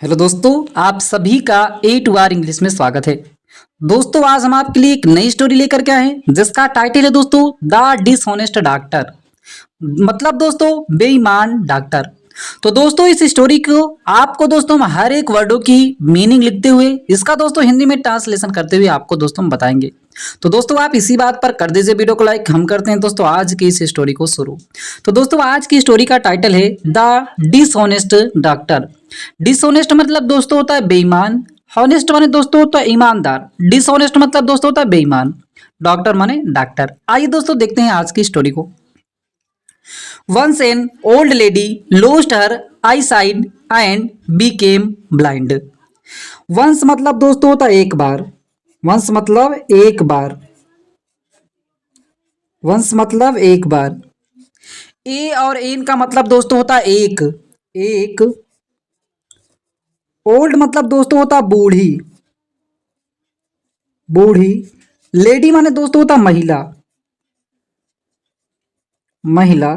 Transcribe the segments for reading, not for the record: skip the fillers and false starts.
Hello दोस्तों, आप सभी का ए टू आर इंग्लिश में स्वागत है। दोस्तों, आज हम आपके लिए एक नई स्टोरी लेकर के आए हैं जिसका टाइटल है दोस्तों द डिसऑनेस्ट डॉक्टर। मतलब दोस्तों बेईमान डॉक्टर। तो दोस्तों इस स्टोरी को आपको दोस्तों हम हर एक वर्डों की मीनिंग लिखते हुए इसका दोस्तों हिंदी में ट्रांसलेशन करते हुए आपको दोस्तों हम बताएंगे। तो दोस्तों आप इसी बात पर कर दीजिए वीडियो को लाइक। हम करते हैं दोस्तों आज की इस स्टोरी को शुरू। तो दोस्तों आज की स्टोरी का टाइटल है द डिसऑनेस्ट डॉक्टर। डिसऑनेस्ट मतलब दोस्तों होता है बेईमान। हॉनेस्ट माने दोस्तों होता है ईमानदार। डिसऑनेस्ट मतलब दोस्तों होता है बेईमान। डॉक्टर माने डॉक्टर। आइए दोस्तों देखते हैं आज की स्टोरी को। Once an old lady lost her eyesight and became blind. Once मतलब दोस्तों होता है एक बार। Once मतलब एक बार। Once मतलब एक बार। ए और एन का मतलब दोस्तों होता है एक। एक। ओल्ड मतलब दोस्तों होता है बूढ़ी। बूढ़ी। लेडी माने दोस्तों होता है महिला। महिला।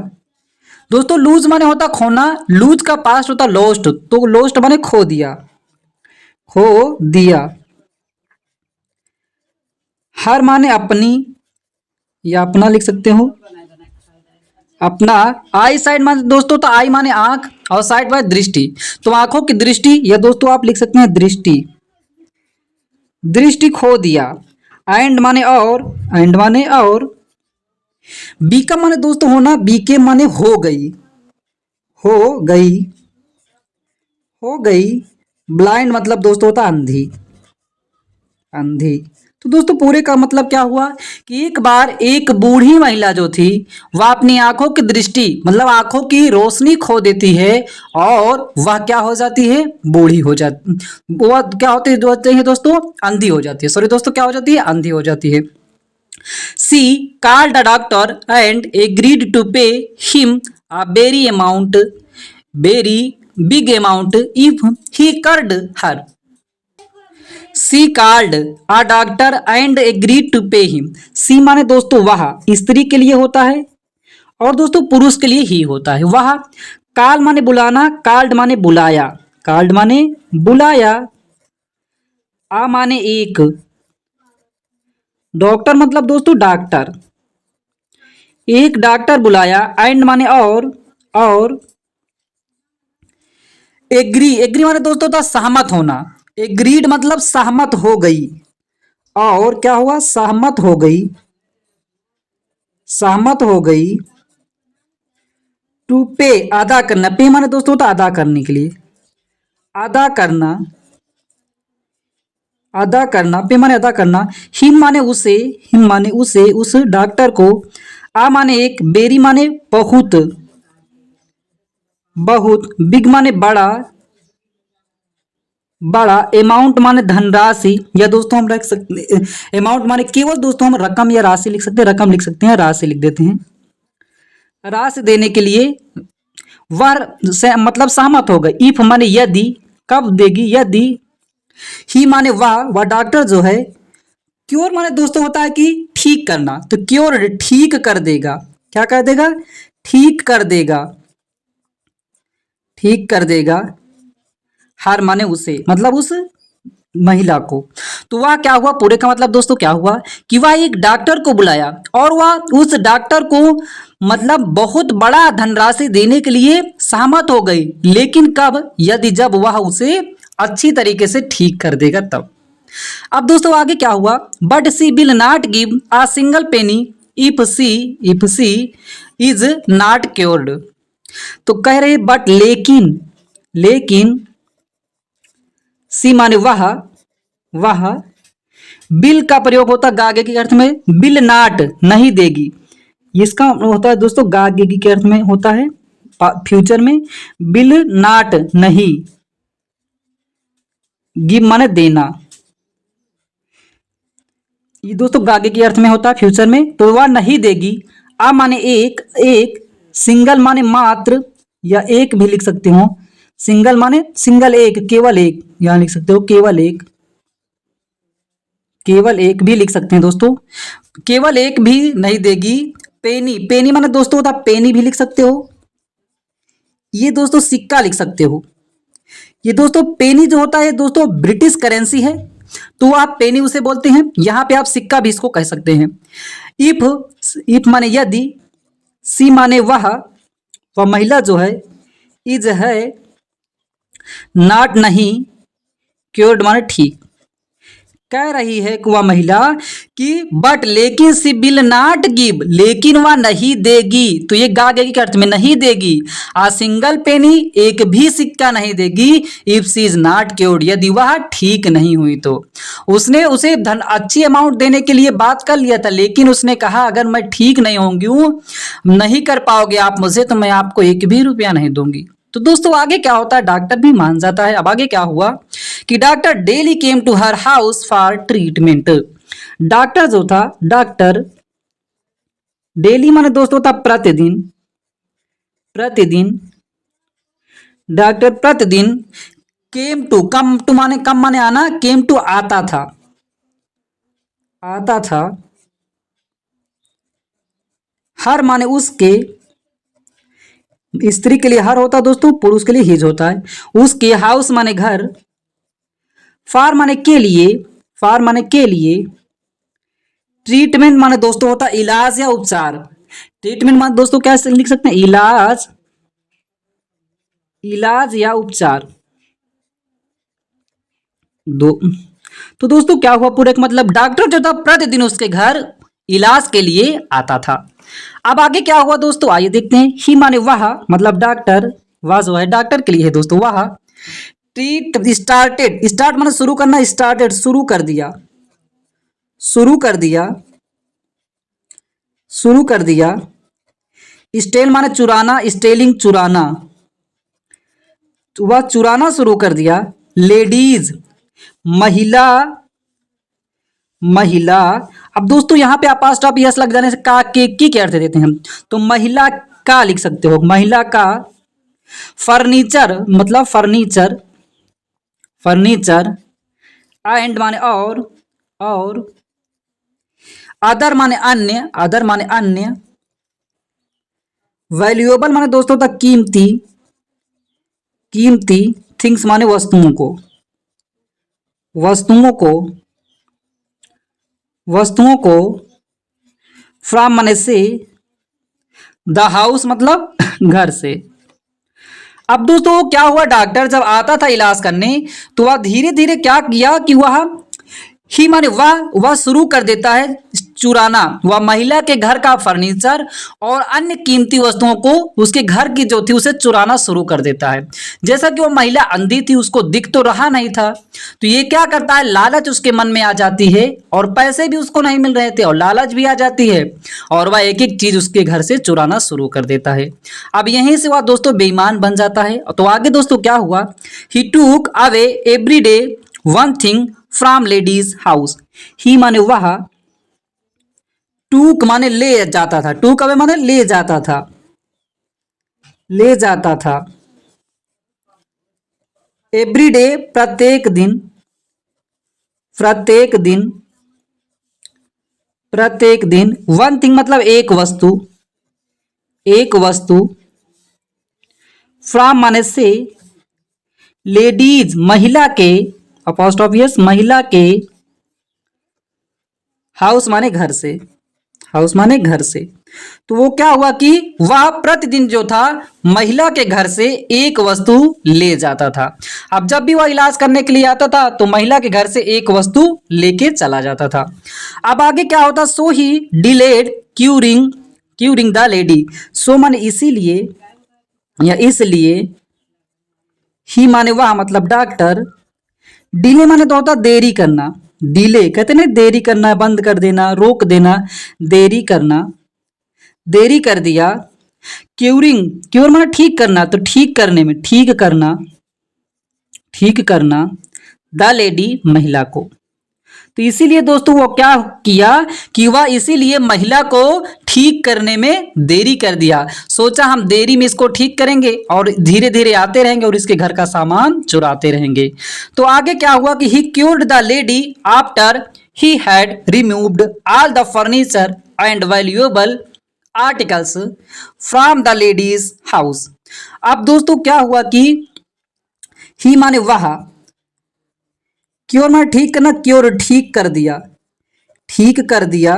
दोस्तों लूज माने होता खोना। लूज का पास्ट होता लॉस्ट, तो लॉस्ट माने खो दिया। खो दिया। हर माने अपनी या अपना लिख सकते हो। अपना। आई साइड माने दोस्तों तो आई माने आंख और साइड माने दृष्टि, तो आंखों की दृष्टि या दोस्तों आप लिख सकते हैं दृष्टि। दृष्टि खो दिया। एंड माने और। एंड माने और। बीकम माने दोस्तों होना। बीके माने हो गई। हो गई। हो गई। ब्लाइंड मतलब दोस्तों होता अंधी। अंधी। तो दोस्तों पूरे का मतलब क्या हुआ कि एक बार एक बूढ़ी महिला जो थी वह अपनी आंखों की दृष्टि मतलब आंखों की रोशनी खो देती है और वह क्या हो जाती है, बूढ़ी हो जाती। वह क्या होती है दोस्तों, अंधी हो जाती है। सॉरी दोस्तों, क्या हो जाती है, अंधी हो जाती है। सी called a doctor and agreed to pay him a very big amount if he cured her. She called a doctor and agreed to pay him. She माने दोस्तों वह स्त्री के लिए होता है और दोस्तों पुरुष के लिए ही होता है वह। काल माने बुलाना। काल्ड माने बुलाया। काल्ड माने बुलाया। आ माने एक। डॉक्टर मतलब दोस्तों डॉक्टर। एक डॉक्टर बुलाया। एंड माने और। एग्री। एग्री माने दोस्तों था सहमत होना। एग्रीड मतलब सहमत हो गई। और क्या हुआ, सहमत हो गई। सहमत हो गई। टू पे अदा करना। पे माने दोस्तों होता अदा करने के लिए। अदा करना। अदा करना। पे माने अदा करना। हिम माने उसे। हिम माने उसे, उस डॉक्टर को। आ माने एक। बेरी माने बहुत। बहुत। बिग माने बड़ा। बड़ा। अमाउंट माने धनराशि या दोस्तों हम रख सकते। अमाउंट माने केवल दोस्तों हम रकम या राशि लिख सकते हैं। रकम लिख सकते हैं, राशि लिख देते हैं। राशि देने के लिए वह मतलब सहमत हो गए। इफ माने यदि। कब देगी, यदि। ही माने वह डॉक्टर जो है। क्योर माने दोस्तों होता है कि ठीक करना, तो क्योर ठीक कर देगा। क्या कर देगा, ठीक कर देगा। ठीक कर देगा। हर माने उसे मतलब उस महिला को। तो वह क्या हुआ, पूरे का मतलब दोस्तों क्या हुआ कि वह एक डॉक्टर को बुलाया और वह उस डॉक्टर को मतलब बहुत बड़ा धनराशि देने के लिए सहमत हो गई। लेकिन कब, यदि जब वह उसे अच्छी तरीके से ठीक कर देगा तब। अब दोस्तों आगे क्या हुआ, but she will not give a single penny if she is not cured. तो कह रहे बट लेकिन। लेकिन। सी माने वह। बिल का प्रयोग होता गागे के अर्थ में। बिल नाट नहीं देगी। इसका होता है दोस्तों गागे के अर्थ में होता है फ्यूचर में। बिल नाट नहीं। गिव माने देना। ये दोस्तों गागे के अर्थ में होता है फ्यूचर में, तो वह नहीं देगी। आ माने एक। एक। सिंगल माने मात्र या एक भी लिख सकते हो। सिंगल माने सिंगल एक, केवल एक, यहां लिख सकते हो केवल एक। केवल एक भी लिख सकते हैं दोस्तों। केवल एक भी नहीं देगी। पेनी। पेनी माने दोस्तों होता पेनी भी लिख सकते हो। ये दोस्तों सिक्का लिख सकते हो। ये दोस्तों पेनी जो होता है दोस्तों ब्रिटिश करेंसी है, तो आप पेनी उसे बोलते हैं। यहाँ पे आप सिक्का भी इसको कह सकते हैं। इफ, इफ माने यदि, सी माने वह महिला जो है, इज है, नॉट नहीं, क्योर्ड माने ठीक। कह रही है कि वह महिला कि बट लेकिन सी विल नॉट गिव, लेकिन वह नहीं देगी, तो ये गागेगी के अर्थ में नहीं देगी। आ सिंगल पेनी, एक भी सिक्का नहीं देगी। If she is not cured, यदि वह ठीक नहीं हुई तो। उसने उसे धन अच्छी अमाउंट देने के लिए बात कर लिया था, लेकिन उसने कहा अगर मैं ठीक नहीं होंगी, नहीं कर पाओगे आप मुझे, तो मैं आपको एक भी रुपया नहीं दूंगी। तो दोस्तों आगे क्या होता है, डॉक्टर भी मान जाता है। अब आगे क्या हुआ कि doctor daily came to her house for treatment. Doctor जो था, डॉक्टर डेली माने दोस्तों था प्रतिदिन, प्रतिदिन, डॉक्टर प्रतिदिन, केम टू, कम माने आना, केम टू आता था, आता था, हर माने उसके, स्त्री के लिए हर होता है दोस्तों, पुरुष के लिए हिज होता है, उसके, हाउस माने घर, फार माने के लिए, फार माने के लिए, ट्रीटमेंट माने दोस्तों होता है इलाज या उपचार। ट्रीटमेंट माने दोस्तों क्या लिख सकते हैं, इलाज, इलाज या उपचार दो। तो दोस्तों क्या हुआ, पूरे का मतलब डॉक्टर जो था प्रतिदिन उसके घर इलाज के लिए आता था। अब आगे क्या हुआ दोस्तों, आइए देखते हैं। ही माने वह, मतलब डॉक्टर, वह जो है डॉक्टर के लिए है दोस्तों, वह ट्रीट, स्टार्टेड, स्टार्ट माने शुरू करना, स्टार्टेड शुरू कर दिया, शुरू कर दिया, शुरू कर दिया, स्टेल माने चुराना, स्टेलिंग चुराना, तो वह चुराना शुरू कर दिया। लेडीज, महिला, महिला। अब दोस्तों यहाँ पे अपोस्ट्रोफ यस लग जाने से का के की क्या अर्थ देते हैं हम, तो महिला का लिख सकते हो, महिला का। फर्नीचर मतलब फर्नीचर, फर्नीचर। एंड माने और अदर माने अन्य, अदर माने अन्य। वैल्यूएबल माने दोस्तों तक कीमती, कीमती। थिंग्स माने वस्तुओं को, वस्तुओं को, वस्तुओं को। फ्रॉम माने से, द हाउस मतलब घर से। अब दोस्तों क्या हुआ, डॉक्टर जब आता था इलाज करने, तो वह धीरे धीरे क्या किया कि वह ही माने वह शुरू कर देता है चुराना। वह महिला के घर का फर्नीचर और अन्य कीमती वस्तुओं को उसके घर की जो थी उसे चुराना शुरू कर देता है। जैसा कि वह महिला अंधी थी, उसको दिख तो रहा नहीं था, तो ये क्या करता है, लालच उसके मन में आ जाती है, और पैसे भी उसको नहीं मिल रहे थे और लालच भी आ जाती है, और वह एक एक चीज उसके घर से चुराना शुरू कर देता है। अब यहीं से वह दोस्तों बेईमान बन जाता है। तो आगे दोस्तों क्या हुआ, he took away every day one thing from lady's house. He माने वह, टूक माने ले जाता था, टूक अवे माने ले जाता था, ले जाता था। एवरी डे प्रत्येक दिन, प्रत्येक दिन, प्रत्येक दिन। वन थिंग मतलब एक वस्तु, एक वस्तु। फ्रॉम माने से, लेडीज महिला के, अपोस्ट्रोफियस महिला के, हाउस माने घर से, हाउस माने घर से। तो वो क्या हुआ कि वह प्रतिदिन जो था महिला के घर से एक वस्तु ले जाता था। अब जब भी वह इलाज करने के लिए आता था तो महिला के घर से एक वस्तु लेके चला जाता था। अब आगे क्या होता, so he delayed curing, curing the lady. So माने इसीलिए या इसलिए, ही माने वह मतलब डॉक्टर, डिले माने तो होता देरी करना, डिले कहते ना, देरी करना, बंद कर देना, रोक देना, देरी करना, देरी कर दिया। क्यूरिंग, क्योर माने ठीक करना, तो ठीक करने में, ठीक करना, ठीक करना, द लेडी महिला को। तो इसीलिए दोस्तों वो क्या किया कि वह इसीलिए महिला को ठीक करने में देरी कर दिया। सोचा हम देरी में इसको ठीक करेंगे और धीरे धीरे आते रहेंगे और इसके घर का सामान चुराते रहेंगे। तो आगे क्या हुआ कि he cured the lady after he had removed all the furniture and valuable articles from the lady's house. अब दोस्तों क्या हुआ कि ही माने वह, क्योर माने ठीक करना, क्योर ठीक कर दिया, ठीक कर दिया,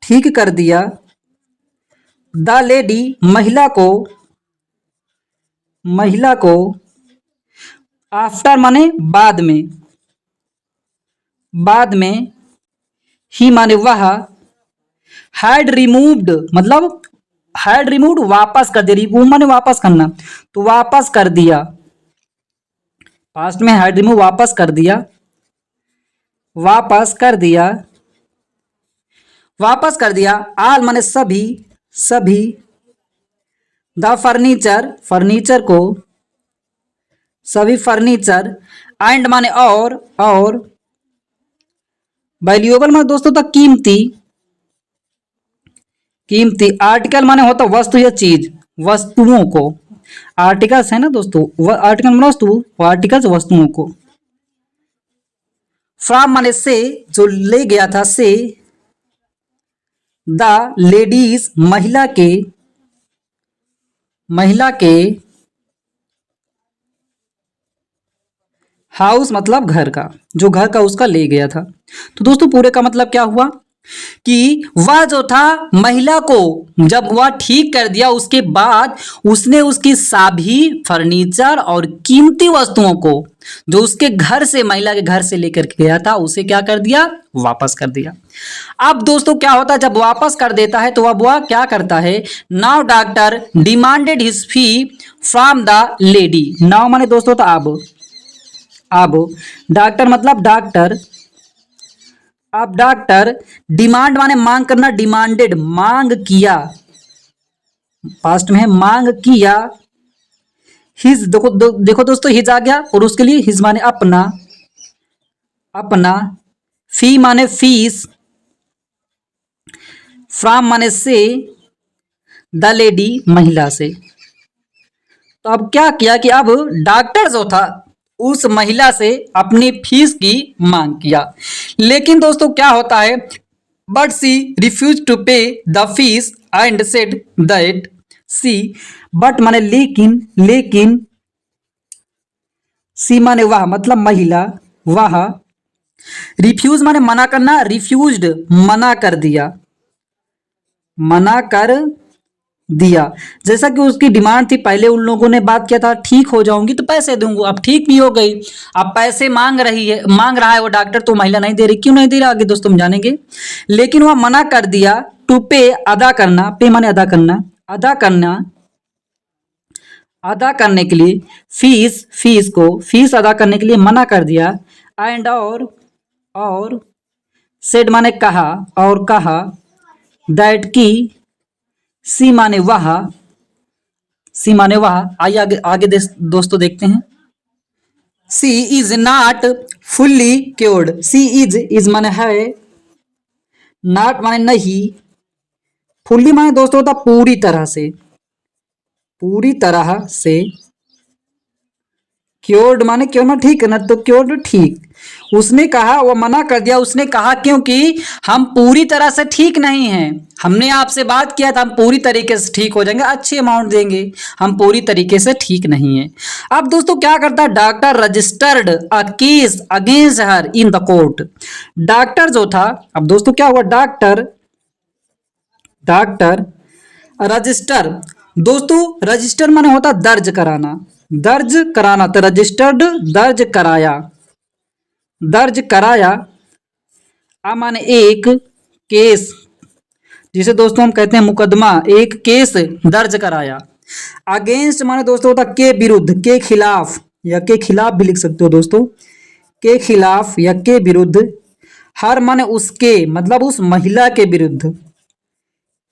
ठीक कर दिया। द लेडी महिला को, महिला को। आफ्टर माने बाद में, बाद में। ही माने वह, हैड रिमूव्ड मतलब हैड रिमूव्ड वापस कर दिया, रिमूव माने वापस करना, तो वापस कर दिया। पास्ट में हैड रिमूव वापस कर दिया, वापस कर दिया, वापस कर दिया। आल माने सभी, सभी। द फर्नीचर, फर्नीचर को, सभी फर्नीचर। एंड माने और। वैल्यूएबल माने दोस्तों था कीमती, कीमती। आर्टिकल माने होता वस्तु या चीज, वस्तुओं को। आर्टिकल्स है ना दोस्तों, आर्टिकल माने वस्तु, आर्टिकल्स वस्तुओं को। फ्रॉम माने से, जो ले गया था, से। द लेडीज महिला के, महिला के। हाउस मतलब घर का, जो घर का उसका ले गया था। तो दोस्तों पूरे का मतलब क्या हुआ कि वह जो था महिला को जब वह ठीक कर दिया उसके बाद उसने उसकी सभी फर्नीचर और कीमती वस्तुओं को जो उसके घर से, महिला के घर से लेकर के गया था, उसे क्या कर दिया, वापस कर दिया। अब दोस्तों क्या होता है जब वापस कर देता है तो अब वह क्या करता है, now doctor demanded his fee from the lady. Now माने दोस्तों तो अब डॉक्टर मतलब डॉक्टर। अब डॉक्टर डिमांड माने मांग करना, डिमांडेड मांग किया, पास्ट में है मांग किया। हिज देखो दोस्तों हिज आ गया और उसके लिए हिज माने अपना, अपना। फी माने फीस, फ्रॉम माने से, द लेडी महिला से। तो अब क्या किया कि अब डॉक्टर जो था उस महिला से अपनी फीस की मांग किया, लेकिन दोस्तों क्या होता है, but she refuse to pay the fees and said that she. But माने लेकिन, लेकिन। सी माने वह मतलब महिला, वह। रिफ्यूज माने मना करना, रिफ्यूज्ड मना कर दिया, मना कर दिया। जैसा कि उसकी डिमांड थी, पहले उन लोगों ने बात किया था ठीक हो जाऊंगी तो पैसे दूंगा, अब ठीक नहीं हो गई, अब पैसे मांग रही है, मांग रहा है वो डॉक्टर, तो महिला नहीं दे रही, क्यों नहीं दे रहा आगे दोस्तों हम जानेंगे। लेकिन वह मना कर दिया, टू पे अदा करना, पे माने अदा करना, अदा करना, अदा करने के लिए। फीस, फीस को, फीस अदा करने के लिए मना कर दिया। एंड और। सेड माने कहा, और कहा। दैट की, सी माने वह, सी माने वह। आइए आगे आगे दोस्तों देखते हैं। She is not fully cured, she is माने है, नॉट माने नहीं, फुल्ली माने दोस्तों होता पूरी तरह से, पूरी तरह से। क्योर्ड माने क्यों ना ठीक ना, तो क्योर्ड ठीक। उसने कहा, वो मना कर दिया, उसने कहा क्योंकि हम पूरी तरह से ठीक नहीं हैं, हमने आपसे बात किया था हम पूरी तरीके से ठीक हो जाएंगे, अच्छी अमाउंट देंगे, हम पूरी तरीके से ठीक नहीं है। अब दोस्तों क्या करता है, doctor registered a case against her in the court. Doctor जो था, अब दोस्तों क्या हुआ, डॉक्टर, डॉक्टर रजिस्टर। दोस्तों रजिस्टर माने होता दर्ज कराना, दर्ज कराना, तो रजिस्टर्ड दर्ज कराया, दर्ज कराया। आ माने एक, केस, जिसे दोस्तों हम कहते हैं मुकदमा, एक केस दर्ज कराया। अगेंस्ट माने दोस्तों होता के विरुद्ध, के खिलाफ, या के खिलाफ भी लिख सकते हो दोस्तों, के खिलाफ या के विरुद्ध। हर माने उसके मतलब उस महिला के विरुद्ध।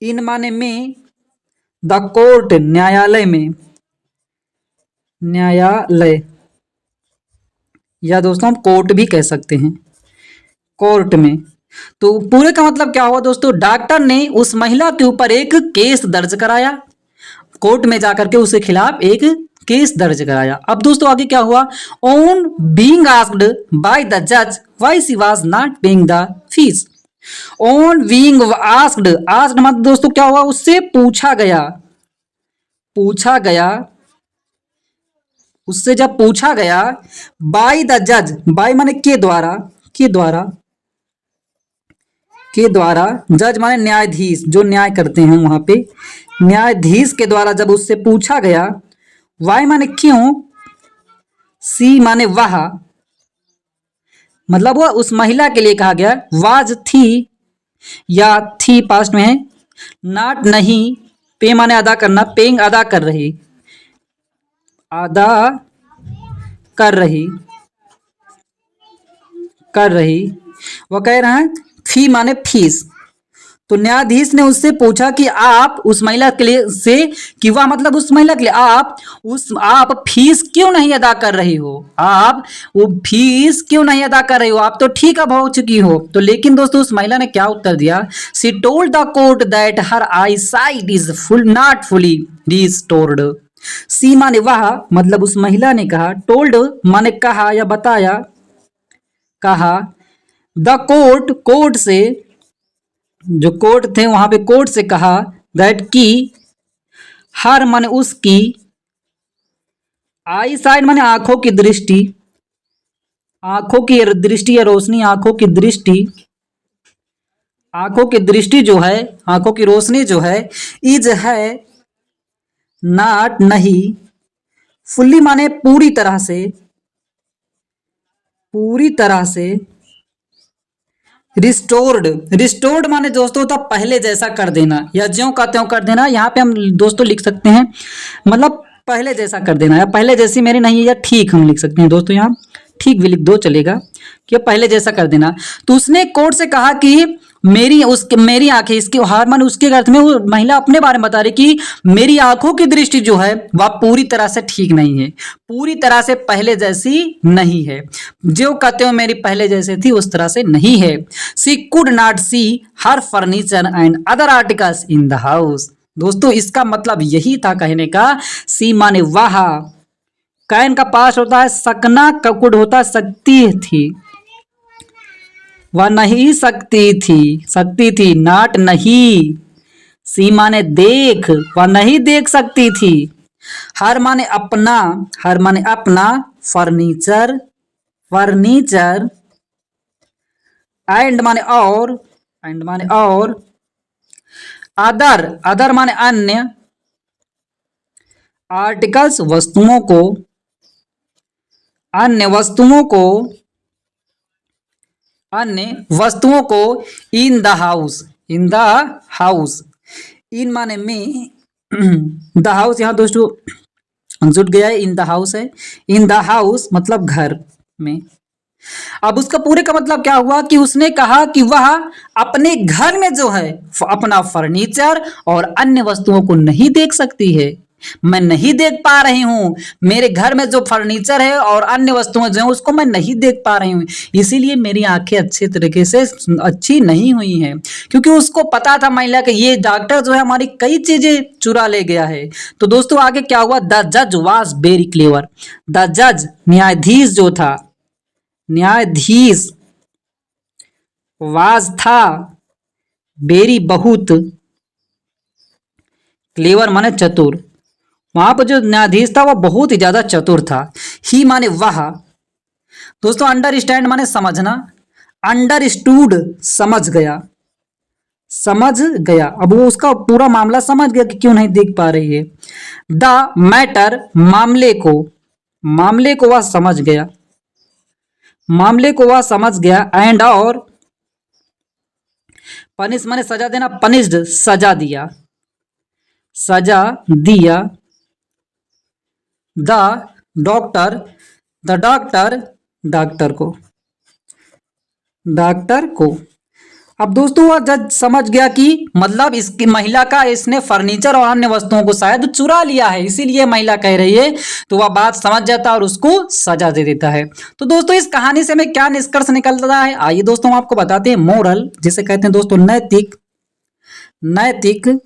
इन माने में, द कोर्ट न्यायालय में, न्यायालय, या दोस्तों हम कोर्ट भी कह सकते हैं, कोर्ट में। तो पूरे का मतलब क्या हुआ दोस्तों, डॉक्टर ने उस महिला के ऊपर एक केस दर्ज कराया, कोर्ट में जाकर के उसके खिलाफ एक केस दर्ज कराया। अब दोस्तों आगे क्या हुआ, on being asked by the जज why she was not paying the fees. On being asked, asked मतलब दोस्तों क्या हुआ, उससे पूछा गया, पूछा गया, उससे जब पूछा गया बाय द जज, बाय माने के द्वारा, के द्वारा, के द्वारा, जज माने न्यायाधीश, जो न्याय करते हैं वहां पे, न्यायाधीश के द्वारा जब उससे पूछा गया, वाई माने क्यों, सी माने वह, मतलब वो उस महिला के लिए कहा गया, वाज थी या थी पास्ट में है, नॉट नहीं, पे माने अदा करना, पेइंग अदा कर रही, अदा कर रही, कर रही, वो कह रहा है फी माने फीस। तो न्यायाधीश ने उससे पूछा कि आप उस महिला के लिए से, कि वह मतलब उस महिला के लिए आप फीस क्यों नहीं अदा कर रही हो, आप वो फीस क्यों नहीं अदा कर रही हो, आप तो ठीक अब हो चुकी हो। तो लेकिन दोस्तों उस महिला ने क्या उत्तर दिया, she told the court that her eyesight is full not fully restored. She माने वह, मतलब उस महिला ने कहा, टोल्ड माने कहा या बताया, कहा, द कोर्ट, कोर्ट से, जो कोर्ट थे वहां पे कोर्ट से कहा, दैट की, हर माने उसकी, आई साइड माने आंखों की दृष्टि, आंखों की दृष्टि या रोशनी, आंखों की दृष्टि, आंखों की दृष्टि जो है, आंखों की रोशनी जो है, इज है, नॉट नहीं, फुल्ली माने पूरी तरह से, पूरी तरह से, रिस्टोर्ड, रिस्टोर्ड माने दोस्तों होता पहले जैसा कर देना या ज्यों का त्यों कर देना। यहाँ पे हम दोस्तों लिख सकते हैं मतलब पहले जैसा कर देना, या पहले जैसी मेरी नहीं है, या ठीक हम लिख सकते हैं दोस्तों, यहाँ ठीक भी लिख दो चलेगा, कि पहले जैसा कर देना। तो उसने कोर्ट से कहा कि मेरी आंखें, इसके हार माने उसके अर्थ में वो महिला अपने बारे में बता रही कि मेरी आंखों की दृष्टि जो है वह पूरी तरह से ठीक नहीं है, पूरी तरह से पहले जैसी नहीं है, जो कहते हो मेरी पहले जैसे थी उस तरह से नहीं है। She could not see her furniture and other articles in the house. दोस्तों इसका मतलब यही था कहने का, सी माने वाह, कैन का पास होता है सकना, कुड होता है सकती थी, वह नहीं सकती थी, सकती थी, नाट नहीं, सी माने देख, वह नहीं देख सकती थी, हर माने अपना, हर माने अपना, फर्नीचर, फर्नीचर, एंड माने और, एंड माने और, अदर, अदर माने अन्य, आर्टिकल्स वस्तुओं को, अन्य वस्तुओं को, अन्य वस्तुओं को, in the house, in the house, in माने में, द हाउस यहाँ दोस्तों जुट गया है, इन द हाउस है, इन द हाउस मतलब घर में। अब उसका पूरे का मतलब क्या हुआ कि उसने कहा कि वह अपने घर में जो है अपना फर्नीचर और अन्य वस्तुओं को नहीं देख सकती है, मैं नहीं देख पा रही हूँ, मेरे घर में जो फर्नीचर है और अन्य वस्तुएं जो है उसको मैं नहीं देख पा रही हूँ, इसीलिए मेरी आंखें अच्छे तरीके से अच्छी नहीं हुई हैं, क्योंकि उसको पता था महिला के ये डॉक्टर जो है हमारी कई चीजें चुरा ले गया है। तो दोस्तों आगे क्या हुआ, द जज वाज वेरी क्लेवर, द जज न्यायाधीश जो था, न्यायाधीश, वाज था, बेरी बहुत, क्लेवर माने चतुर, वहां पर जो न्यायाधीश था वह बहुत ही ज्यादा चतुर था। ही माने वह, दोस्तों अंडरस्टैंड माने समझना, अंडरस्टूड समझ गया, समझ गया, अब वो उसका पूरा मामला समझ गया कि क्यों नहीं देख पा रही है। द मैटर मामले को, मामले को वह समझ गया, मामले को वह समझ गया, एंड और, पनिश माने सजा देना, पनिश्ड सजा दिया, सजा दिया, the doctor, the doctor, doctor को, डॉक्टर को। अब दोस्तों वह जज समझ गया कि मतलब इसकी महिला का इसने फर्नीचर और अन्य वस्तुओं को शायद चुरा लिया है, इसीलिए महिला कह रही है, तो वह बात समझ जाता है और उसको सजा दे देता है। तो दोस्तों इस कहानी से हमें क्या निष्कर्ष निकलता है, आइए दोस्तों हम आपको बताते हैं, मोरल जिसे कहते हैं दोस्तों नैतिक, नैतिक,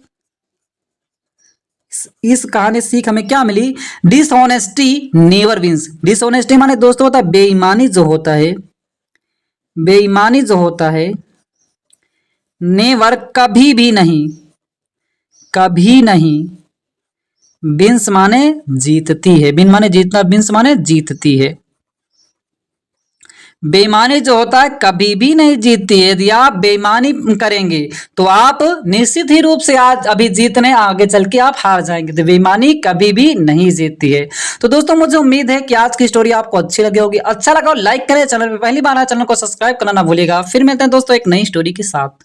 इस कहानी सीख हमें क्या मिली, डिसऑनेस्टी नेवर विंस, डिसऑनेस्टी माने दोस्तों होता है बेईमानी जो होता है, बेईमानी जो होता है, नेवर कभी भी नहीं, कभी नहीं बिन्स माने जीतती है, बिन माने जीतना, बिन्स माने जीतती है। बेईमानी जो होता है कभी भी नहीं जीतती है। यदि आप बेईमानी करेंगे तो आप निश्चित ही रूप से आज अभी जीतने, आगे चल के आप हार जाएंगे। तो बेईमानी कभी भी नहीं जीतती है। तो दोस्तों मुझे उम्मीद है कि आज की स्टोरी आपको अच्छी लगी होगी। अच्छा लगा हो लाइक करें, चैनल पे पहली बार आए चैनल को सब्सक्राइब करना ना भूलिएगा। फिर मिलते हैं दोस्तों एक नई स्टोरी के साथ।